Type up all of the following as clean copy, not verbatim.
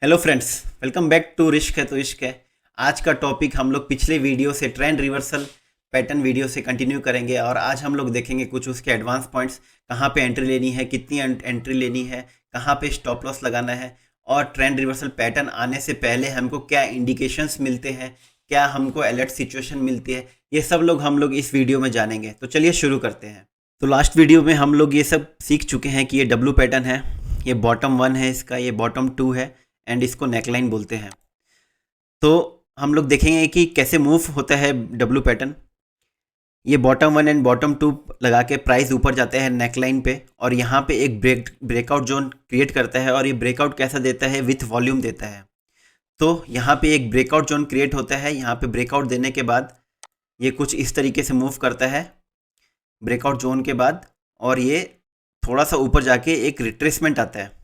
Hello friends, welcome back to risk है तो इश्क है। आज का टॉपिक हम लोग पिछले वीडियो से ट्रेंड रिवर्सल पैटर्न वीडियो से कंटिन्यू करेंगे और आज हम लोग देखेंगे कुछ उसके एडवांस पॉइंट्स, कहाँ पे एंट्री लेनी है, कितनी एंट्री लेनी है, कहाँ पे स्टॉप लॉस लगाना है और ट्रेंड रिवर्सल पैटर्न आने से पहले हमको क्या इंडिकेशंस मिलते हैं, क्या हमको अलर्ट सिचुएशन मिलती है, ये सब हम लोग इस वीडियो में जानेंगे। तो चलिए शुरू करते हैं। तो लास्ट वीडियो में हम लोग ये सब सीख चुके हैं कि ये डब्लू पैटर्न है, ये बॉटम वन है इसका, ये बॉटम टू है एंड इसको नेकलाइन बोलते हैं। तो हम लोग देखेंगे कि कैसे मूव होता है डब्लू पैटर्न। ये bottom one and bottom two लगा के प्राइस ऊपर जाते हैं नेकलाइन पे और यहाँ पे एक ब्रेकआउट जोन क्रिएट करता है और ये ब्रेकआउट कैसा देता है, विथ वॉल्यूम देता है। तो यहाँ पे एक ब्रेकआउट जोन क्रिएट होता है, यहाँ पे ब्रेकआउट देने के बाद ये कुछ इस तरीके से मूव करता है ब्रेकआउट जोन के बाद, और ये थोड़ा सा ऊपर जाके एक रिट्रेसमेंट आता है।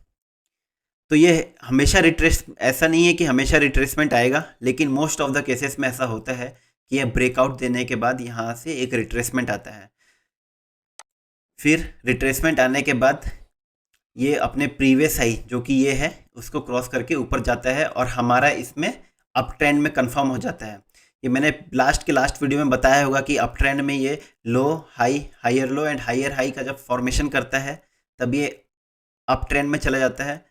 तो ये हमेशा रिट्रेस ऐसा नहीं है कि हमेशा रिट्रेसमेंट आएगा, लेकिन मोस्ट ऑफ द केसेस में ऐसा होता है कि ये ब्रेकआउट देने के बाद यहाँ से एक रिट्रेसमेंट आता है। फिर रिट्रेसमेंट आने के बाद ये अपने प्रीवियस हाई जो कि ये है उसको क्रॉस करके ऊपर जाता है और हमारा इसमें अप ट्रेंड में कंफर्म हो जाता है। ये मैंने लास्ट वीडियो में बताया होगा कि अप ट्रेंड में ये low high, higher low and higher high का जब फॉर्मेशन करता है तब ये अप ट्रेंड में चला जाता है।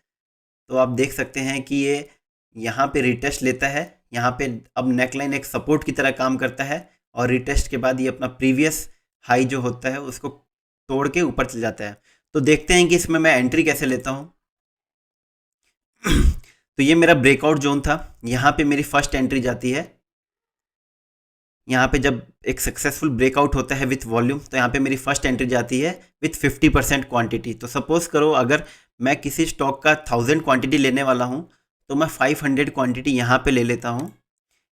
तो आप देख सकते हैं कि ये यहाँ पे रिटेस्ट लेता है, यहाँ पे अब नेकलाइन एक सपोर्ट की तरह काम करता है और रिटेस्ट के बाद ये अपना प्रीवियस हाई जो होता है उसको तोड़ के ऊपर चल जाता है। तो देखते हैं कि इसमें मैं एंट्री कैसे लेता हूँ। तो ये मेरा ब्रेकआउट जोन था, यहाँ पे मेरी फर्स्ट एंट्री जाती है। यहाँ पे जब एक सक्सेसफुल ब्रेकआउट होता है विथ वॉल्यूम तो यहाँ पे मेरी फर्स्ट एंट्री जाती है विथ 50% क्वांटिटी। तो सपोज करो अगर मैं किसी स्टॉक का 1000 क्वांटिटी लेने वाला हूँ तो मैं 500 क्वांटिटी यहाँ पे ले लेता हूँ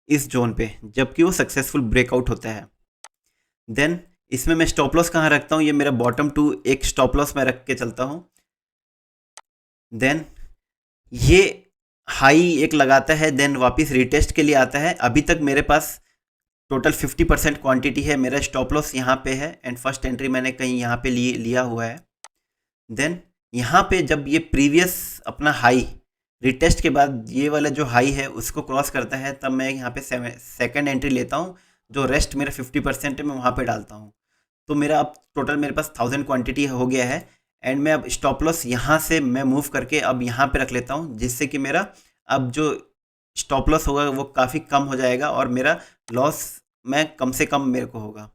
इस जोन पे, जबकि वो सक्सेसफुल ब्रेकआउट होता है। देन इसमें मैं स्टॉप लॉस कहाँ रखता हूँ, ये मेरा बॉटम टू एक स्टॉप लॉस मैं रख के चलता हूँ। देन ये हाई एक लगाता है, देन वापस रिटेस्ट के लिए आता है। अभी तक मेरे पास टोटल 50% क्वांटिटी है, मेरा स्टॉप लॉस यहाँ पे है एंड फर्स्ट एंट्री मैंने कहीं यहाँ पे लिया हुआ है। देन यहाँ पे जब ये प्रीवियस अपना हाई रिटेस्ट के बाद ये वाला जो हाई है उसको क्रॉस करता है तब मैं यहाँ पे सेकंड एंट्री लेता हूँ। जो रेस्ट मेरा 50% है मैं वहाँ पे डालता हूँ। तो मेरा अब टोटल मेरे पास 1000 क्वांटिटी हो गया है एंड मैं अब स्टॉप लॉस यहाँ से मैं मूव करके अब यहाँ पे रख लेता हूँ, जिससे कि मेरा अब जो स्टॉप लॉस होगा वो काफ़ी कम हो जाएगा और मेरा लॉस में कम से कम मेरे को होगा।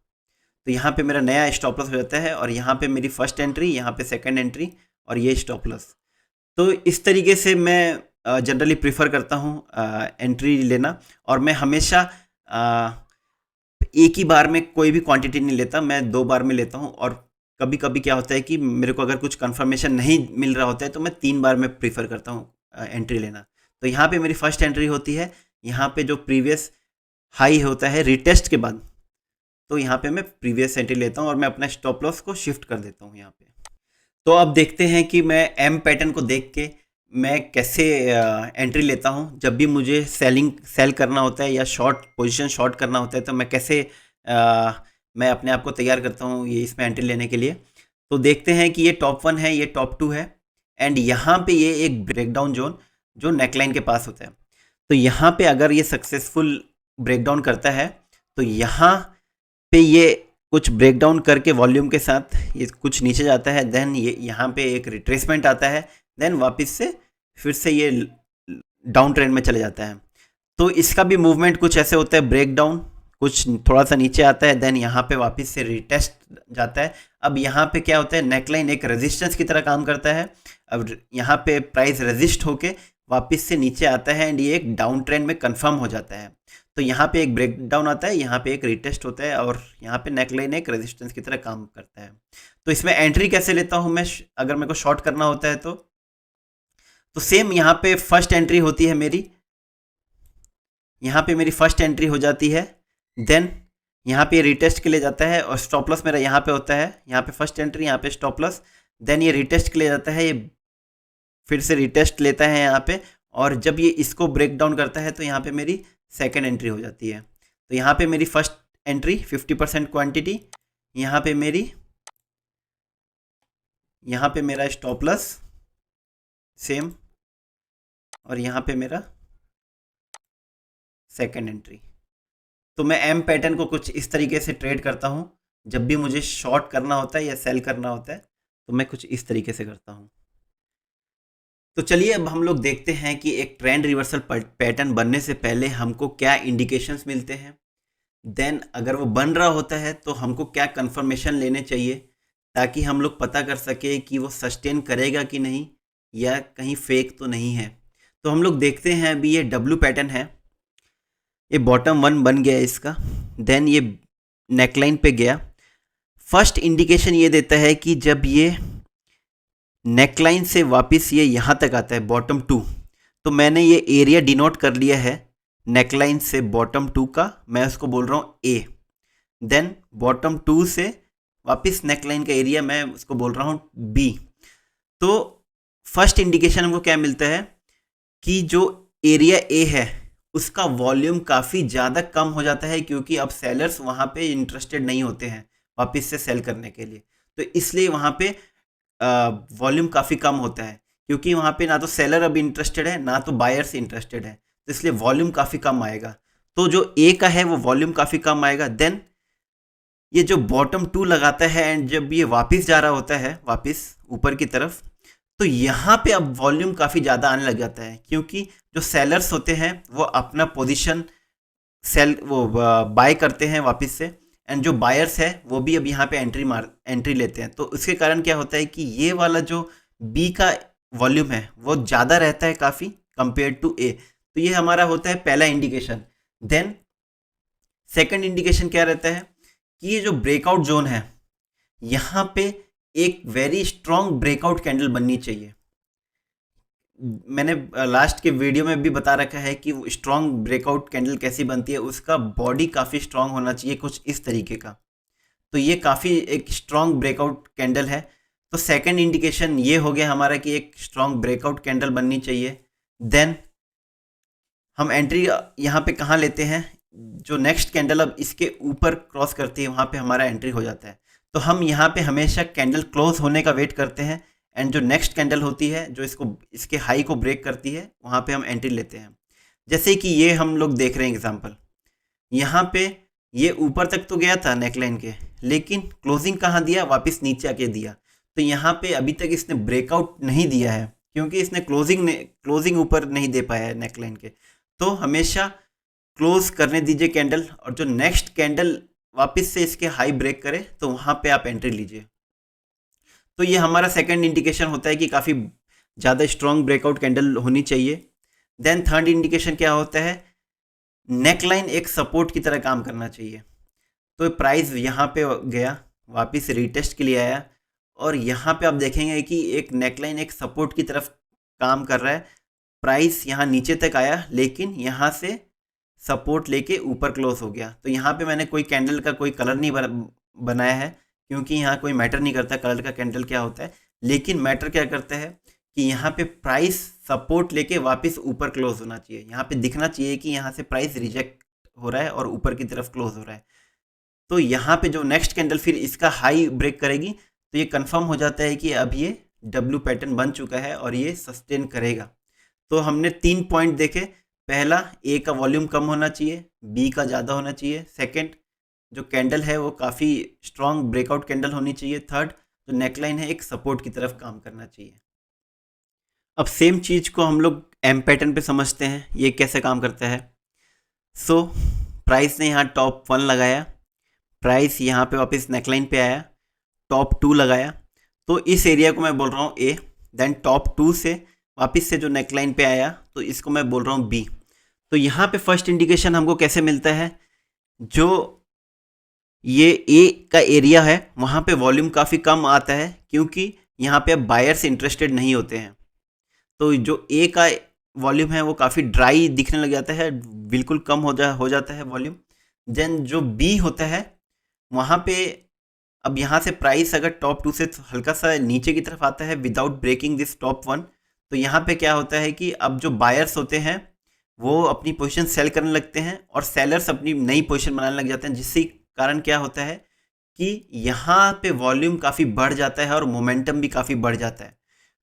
तो यहाँ पे मेरा नया स्टॉप लॉस हो जाता है और यहाँ पे मेरी फर्स्ट एंट्री, यहाँ पे सेकंड एंट्री और ये स्टॉप लॉस। तो इस तरीके से मैं जनरली प्रीफर करता हूँ एंट्री लेना, और मैं हमेशा एक ही बार में कोई भी क्वांटिटी नहीं लेता, मैं 2 बार में लेता हूँ। और कभी कभी क्या होता है कि मेरे को अगर कुछ कंफर्मेशन नहीं मिल रहा होता है तो मैं 3 बार में प्रीफर करता हूँ एंट्री लेना। तो यहाँ पे मेरी फर्स्ट एंट्री होती है, यहाँ पे जो प्रीवियस हाई होता है रिटेस्ट के बाद, तो यहाँ पे मैं प्रीवियस एंट्री लेता हूँ और मैं अपना स्टॉप लॉस को शिफ्ट कर देता हूँ यहाँ पे। तो अब देखते हैं कि मैं एम पैटर्न को देख के मैं कैसे एंट्री लेता हूँ। जब भी मुझे सेल करना होता है या शॉर्ट पोजीशन शॉर्ट करना होता है तो मैं कैसे मैं अपने आप को तैयार करता हूँ ये इसमें एंट्री लेने के लिए। तो देखते हैं कि ये टॉप वन है, ये टॉप टू है एंड यहाँ पे ये एक ब्रेकडाउन जोन जो नेकलाइन के पास होता है। तो यहाँ पे अगर ये सक्सेसफुल ब्रेकडाउन करता है तो यहाँ पे ये कुछ ब्रेकडाउन करके वॉल्यूम के साथ ये कुछ नीचे जाता है, देन ये यहाँ पे एक रिट्रेसमेंट आता है, देन वापस से फिर से ये डाउन ट्रेंड में चले जाता है। तो इसका भी मूवमेंट कुछ ऐसे होता है, ब्रेकडाउन कुछ थोड़ा सा नीचे आता है, देन यहाँ पे वापस से रिटेस्ट जाता है। अब यहाँ पे क्या होता है, नेकलाइन एक रेजिस्टेंस की तरह काम करता है। अब यहाँ पे प्राइस रेजिस्ट होके वापस से नीचे आता है एंड ये एक डाउन ट्रेंड में कंफर्म हो जाता है। तो यहाँ पे एक ब्रेक डाउन आता है, यहाँ पे एक रिटेस्ट होता है और यहाँ पे नेकलाइन एक रेजिस्टेंस की तरह काम करता है। तो इसमें एंट्री कैसे लेता हूँ मैं, अगर मेरे को शॉर्ट करना होता है तो सेम यहाँ पे फर्स्ट एंट्री होती है मेरी, यहाँ पे मेरी फर्स्ट एंट्री हो जाती है। देन यहाँ पे रिटेस्ट के लिए जाता है और स्टॉप लॉस मेरा यहाँ पे होता है, यहाँ पे फर्स्ट एंट्री, यहाँ पे स्टॉप लॉस। देन ये रिटेस्ट के लिए जाता है, ये फिर से रिटेस्ट लेता है यहाँ पे, और जब ये इसको ब्रेक डाउन करता है तो यहाँ पे मेरी सेकेंड एंट्री हो जाती है। तो यहाँ पे मेरी फर्स्ट एंट्री 50% क्वांटिटी, यहाँ पे मेरी, यहाँ पे मेरा स्टॉप लॉस सेम, और यहाँ पे मेरा सेकंड एंट्री। तो मैं एम पैटर्न को कुछ इस तरीके से ट्रेड करता हूँ। जब भी मुझे शॉर्ट करना होता है या सेल करना होता है तो मैं कुछ इस तरीके से करता हूँ। तो चलिए अब हम लोग देखते हैं कि एक ट्रेंड रिवर्सल पैटर्न बनने से पहले हमको क्या इंडिकेशंस मिलते हैं, देन अगर वो बन रहा होता है तो हमको क्या कंफर्मेशन लेने चाहिए ताकि हम लोग पता कर सके कि वो सस्टेन करेगा कि नहीं या कहीं फेक तो नहीं है। तो हम लोग देखते हैं अभी ये डब्ल्यू पैटर्न है, ये बॉटम वन बन गया इसका, देन ये नेकलाइन पे गया। फर्स्ट इंडिकेशन ये देता है कि जब ये नेकलाइन से वापस ये यहाँ तक आता है बॉटम टू, तो मैंने ये एरिया डिनोट कर लिया है नेकलाइन से बॉटम टू का, मैं उसको बोल रहा हूँ ए। देन बॉटम टू से वापस नेकलाइन का एरिया मैं उसको बोल रहा हूँ बी। तो फर्स्ट इंडिकेशन हमको क्या मिलता है कि जो एरिया ए है उसका वॉल्यूम काफ़ी ज़्यादा कम हो जाता है, क्योंकि अब सेलर्स वहाँ पे इंटरेस्टेड नहीं होते हैं वापस से सेल करने के लिए। तो इसलिए वहाँ पे वॉल्यूम काफ़ी कम होता है, क्योंकि वहाँ पे ना तो सेलर अब इंटरेस्टेड है ना तो बायर्स इंटरेस्टेड है, तो इसलिए वॉल्यूम काफ़ी कम आएगा। तो जो ए का है वो वॉल्यूम काफ़ी कम आएगा। देन ये जो बॉटम टू लगाता है एंड जब ये वापस जा रहा होता है वापस ऊपर की तरफ, तो यहाँ पे अब वॉल्यूम काफ़ी ज़्यादा आने लग जाता है, क्योंकि जो सेलर्स होते हैं वो अपना पोजीशन सेल वो बाय करते हैं वापस से, एंड जो बायर्स है वो भी अब यहाँ पे एंट्री लेते हैं। तो उसके कारण क्या होता है कि ये वाला जो बी का वॉल्यूम है वो ज़्यादा रहता है काफ़ी कंपेयर टू ए। तो ये हमारा होता है पहला इंडिकेशन। देन सेकंड इंडिकेशन क्या रहता है कि ये जो ब्रेकआउट जोन है यहाँ पे एक वेरी स्ट्रॉन्ग ब्रेकआउट कैंडल बननी चाहिए। मैंने लास्ट के वीडियो में भी बता रखा है कि स्ट्रॉन्ग ब्रेकआउट कैंडल कैसी बनती है, उसका बॉडी काफ़ी स्ट्रॉन्ग होना चाहिए कुछ इस तरीके का। तो ये काफ़ी एक स्ट्रॉन्ग ब्रेकआउट कैंडल है। तो सेकंड इंडिकेशन ये हो गया हमारा कि एक स्ट्रॉन्ग ब्रेकआउट कैंडल बननी चाहिए। देन हम एंट्री यहाँ पे कहाँ लेते हैं, जो नेक्स्ट कैंडल अब इसके ऊपर क्रॉस करती है वहाँ पे हमारा एंट्री हो जाता है। तो हम यहाँ पे हमेशा कैंडल क्लोज होने का वेट करते हैं, एंड जो नेक्स्ट कैंडल होती है जो इसके हाई को ब्रेक करती है वहाँ पे हम एंट्री लेते हैं। जैसे कि ये हम लोग देख रहे हैं एग्जांपल, यहाँ पे ये ऊपर तक तो गया था नेकलाइन के, लेकिन क्लोजिंग कहाँ दिया, वापस नीचे आके दिया। तो यहाँ पे अभी तक इसने ब्रेकआउट नहीं दिया है, क्योंकि इसने क्लोजिंग ऊपर नहीं दे पाया है नेकलाइन के। तो हमेशा क्लोज करने दीजिए कैंडल, और जो नेक्स्ट कैंडल वापस से इसके हाई ब्रेक करे तो वहाँ पे आप एंट्री लीजिए। तो ये हमारा सेकंड इंडिकेशन होता है कि काफ़ी ज़्यादा स्ट्रॉन्ग ब्रेकआउट कैंडल होनी चाहिए। देन थर्ड इंडिकेशन क्या होता है, नेकलाइन एक सपोर्ट की तरह काम करना चाहिए। तो प्राइस यहाँ पे गया, वापस रीटेस्ट के लिए आया, और यहाँ पे आप देखेंगे कि एक नेकलाइन एक सपोर्ट की तरफ काम कर रहा है। प्राइस यहाँ नीचे तक आया, लेकिन यहाँ से सपोर्ट लेके ऊपर क्लोज हो गया। तो यहाँ पे मैंने कोई कैंडल का कोई कलर नहीं बनाया है, क्योंकि यहाँ कोई मैटर नहीं करता कलर का कैंडल क्या होता है, लेकिन मैटर क्या करता है कि यहाँ पे प्राइस सपोर्ट लेके वापस ऊपर क्लोज होना चाहिए। यहाँ पे दिखना चाहिए कि यहाँ से प्राइस रिजेक्ट हो रहा है और ऊपर की तरफ क्लोज हो रहा है। तो यहाँ पे जो नेक्स्ट कैंडल फिर इसका हाई ब्रेक करेगी, तो ये कंफर्म हो जाता है कि अब ये डब्ल्यू पैटर्न बन चुका है और ये सस्टेन करेगा। तो हमने 3 पॉइंट देखे, पहला ए का वॉल्यूम कम होना चाहिए, बी का ज़्यादा होना चाहिए, सेकंड जो कैंडल है वो काफ़ी स्ट्रॉन्ग ब्रेकआउट कैंडल होनी चाहिए, थर्ड जो नेकलाइन है एक सपोर्ट की तरफ काम करना चाहिए। अब सेम चीज़ को हम लोग एम पैटर्न पे समझते हैं, ये कैसे काम करता है। सो प्राइस ने यहाँ टॉप 1 लगाया, प्राइस यहाँ पे वापस नेकलाइन पे आया, टॉप 2 लगाया, तो इस एरिया को मैं बोल रहा हूँ ए। देन टॉप 2 से वापस से जो नेकलाइन पे आया तो इसको मैं बोल रहा हूँ बी। तो यहाँ पे फर्स्ट इंडिकेशन हमको कैसे मिलता है, जो ये ए का एरिया है वहाँ पे वॉल्यूम काफ़ी कम आता है, क्योंकि यहाँ पे अब बायर्स इंटरेस्टेड नहीं होते हैं। तो जो ए का वॉल्यूम है वो काफ़ी ड्राई दिखने लग जाता है, बिल्कुल कम हो जाता है वॉल्यूम। देन जो बी होता है वहाँ पे अब यहाँ से प्राइस अगर टॉप 2 से हल्का सा नीचे की तरफ आता है विदाउट ब्रेकिंग दिस टॉप 1, तो यहाँ पे क्या होता है कि अब जो बायर्स होते हैं वो अपनी पोजीशन सेल करने लगते हैं और सेलर्स अपनी नई पोजीशन बनाने लग जाते हैं, जिससे कारण क्या होता है कि यहाँ पे वॉल्यूम काफ़ी बढ़ जाता है और मोमेंटम भी काफ़ी बढ़ जाता है।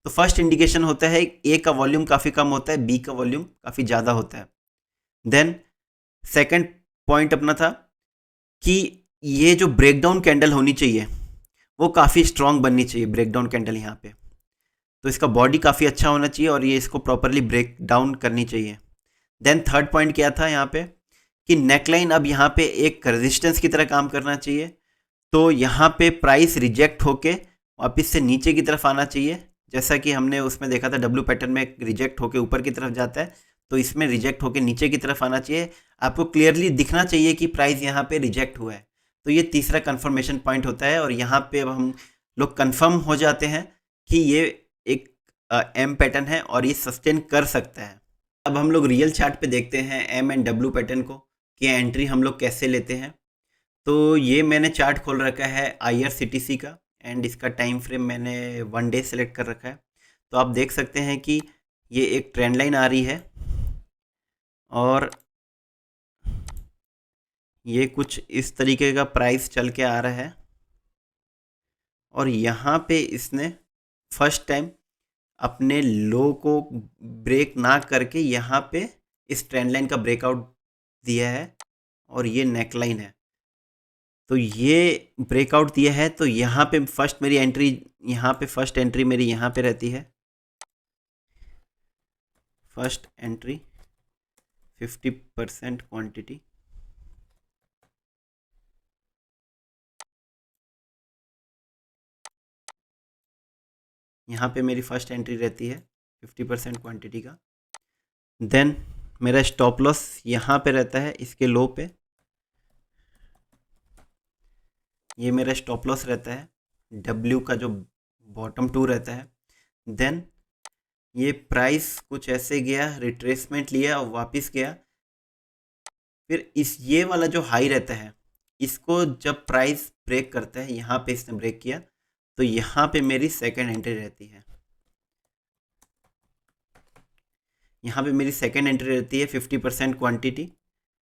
तो फर्स्ट इंडिकेशन होता है ए का वॉल्यूम काफ़ी कम होता है, बी का वॉल्यूम काफ़ी ज़्यादा होता है। देन सेकंड पॉइंट अपना था कि ये जो ब्रेकडाउन कैंडल होनी चाहिए वो काफ़ी स्ट्रांग बननी चाहिए, ब्रेकडाउन कैंडल यहाँ पे। तो इसका बॉडी काफ़ी अच्छा होना चाहिए और ये इसको प्रॉपरली ब्रेक डाउन करनी चाहिए। देन थर्ड पॉइंट क्या था यहाँ पे कि नेकलाइन अब यहाँ पे एक रेजिस्टेंस की तरह काम करना चाहिए। तो यहाँ पे प्राइस रिजेक्ट होके वापस से नीचे की तरफ आना चाहिए, जैसा कि हमने उसमें देखा था डब्ल्यू पैटर्न में रिजेक्ट होके ऊपर की तरफ जाता है, तो इसमें रिजेक्ट होके नीचे की तरफ आना चाहिए। आपको क्लियरली दिखना चाहिए कि प्राइस यहाँ पे रिजेक्ट हुआ है। तो ये तीसरा कंफर्मेशन पॉइंट होता है और यहाँ पे अब हम लोग कंफर्म हो जाते हैं कि ये एक एम पैटर्न है और ये सस्टेन कर सकता है। अब हम लोग रियल चार्ट पे देखते हैं एम एंड डब्ल्यू पैटर्न को कि एंट्री हम लोग कैसे लेते हैं। तो ये मैंने चार्ट खोल रखा है IRCTC का एंड इसका टाइम फ्रेम मैंने 1 डे सेलेक्ट कर रखा है। तो आप देख सकते हैं कि ये एक ट्रेंड लाइन आ रही है और ये कुछ इस तरीके का प्राइस चल के आ रहा है और यहाँ पे इसने फर्स्ट टाइम अपने लो को ब्रेक ना करके यहाँ पे इस ट्रेंड लाइन का ब्रेकआउट दिया है और ये नेकलाइन है। तो ये ब्रेकआउट दिया है तो यहाँ पे फर्स्ट मेरी एंट्री, यहाँ पे फर्स्ट एंट्री मेरी यहाँ पे रहती है। फर्स्ट एंट्री 50% क्वांटिटी, यहाँ पे मेरी फर्स्ट एंट्री रहती है 50% क्वांटिटी का। देन मेरा स्टॉप लॉस यहाँ पे रहता है इसके लो पे, ये मेरा स्टॉप लॉस रहता है डब्ल्यू का जो बॉटम 2 रहता है। देन ये प्राइस कुछ ऐसे गया, रिट्रेसमेंट लिया और वापस गया। फिर इस ये वाला जो हाई रहता है इसको जब प्राइस ब्रेक करता है, यहाँ पे इसने ब्रेक किया तो यहाँ पे मेरी सेकंड एंट्री रहती है। यहाँ पे मेरी सेकंड एंट्री रहती है 50% क्वांटिटी,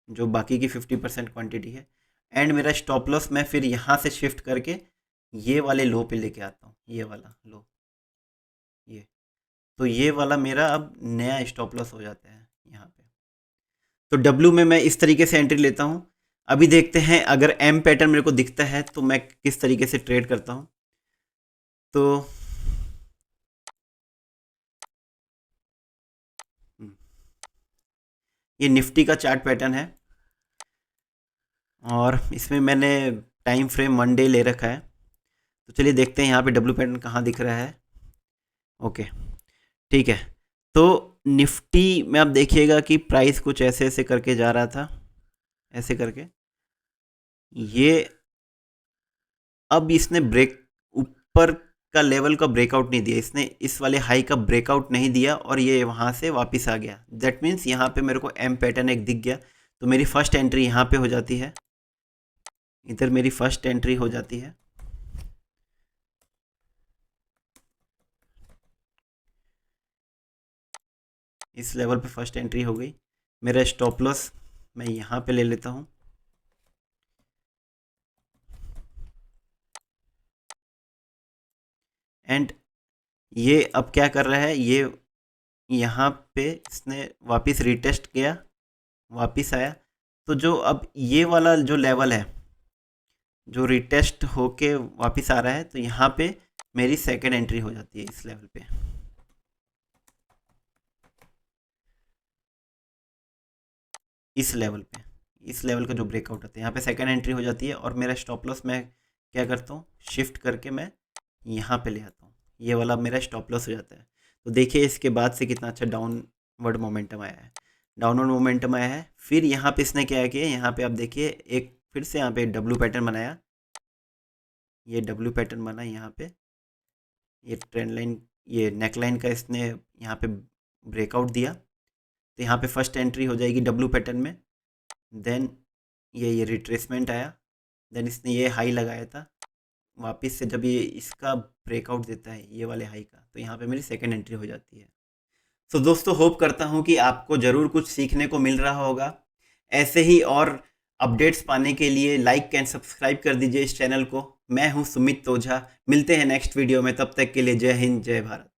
जो बाकी की 50% क्वांटिटी है। एंड मेरा स्टॉप लॉस मैं फिर यहाँ से शिफ्ट करके ये वाले लो पे लेके आता हूँ, ये वाला लो, ये तो ये वाला मेरा अब नया स्टॉप लॉस हो जाता है यहाँ पे। तो डब्ल्यू में मैं इस तरीके से एंट्री लेता हूँ। अभी देखते हैं अगर एम पैटर्न मेरे को दिखता है तो मैं किस तरीके से ट्रेड करता हूँ। तो ये निफ्टी का चार्ट पैटर्न है और इसमें मैंने टाइम फ्रेम 1 डे ले रखा है। तो चलिए देखते हैं यहाँ पे डब्ल्यू पैटर्न कहाँ दिख रहा है। ओके, ठीक है। तो निफ्टी में आप देखिएगा कि प्राइस कुछ ऐसे ऐसे करके जा रहा था, ऐसे करके ये अब इसने ब्रेक ऊपर का लेवल का ब्रेकआउट नहीं दिया, इसने इस वाले हाई का ब्रेकआउट नहीं दिया और ये वहाँ से वापस आ गया। दैट मीन्स यहाँ पे मेरे को एम पैटर्न एक दिख गया। तो मेरी फर्स्ट एंट्री यहाँ पे हो जाती है, इधर मेरी फर्स्ट एंट्री हो जाती है। इस लेवल पे फर्स्ट एंट्री हो गई। मेरा स्टॉप लॉस मैं यहाँ पे ले लेता हूँ। एंड ये अब क्या कर रहा है, ये यहाँ पे इसने वापस रिटेस्ट किया, वापस आया। तो जो अब ये वाला जो लेवल है जो रिटेस्ट होके वापस आ रहा है, तो यहाँ पे मेरी सेकंड एंट्री हो जाती है इस लेवल पे। इस लेवल पे, इस लेवल का जो ब्रेकआउट होता है यहाँ पे सेकंड एंट्री हो जाती है और मेरा स्टॉप लॉस मैं क्या करता हूँ, शिफ्ट करके मैं यहाँ पे ले आता हूँ, ये वाला मेरा स्टॉप लॉस हो जाता है। तो देखिए इसके बाद से कितना अच्छा डाउनवर्ड मोमेंटम आया है, डाउनवर्ड मोमेंटम आया है। फिर यहाँ पे इसने क्या किया, यहाँ पे आप देखिए एक फिर से यहाँ पे डब्ल्यू पैटर्न बनाया, ये डब्ल्यू पैटर्न बना यहाँ पे, ये ट्रेंड लाइन, ये नेक लाइन का इसने यहाँ पे ब्रेकआउट दिया। तो यहाँ पे फर्स्ट एंट्री हो जाएगी डब्ल्यू पैटर्न में। देन ये रिट्रेसमेंट आया, देन इसने ये हाई लगाया था, वापस से जब ये इसका ब्रेकआउट देता है ये वाले हाई का, तो यहाँ पे मेरी सेकंड एंट्री हो जाती है। तो दोस्तों होप करता हूँ कि आपको ज़रूर कुछ सीखने को मिल रहा होगा। ऐसे ही और अपडेट्स पाने के लिए लाइक एंड सब्सक्राइब कर दीजिए इस चैनल को। मैं हूँ सुमित ओझा, मिलते हैं नेक्स्ट वीडियो में, तब तक के लिए जय हिंद जय भारत।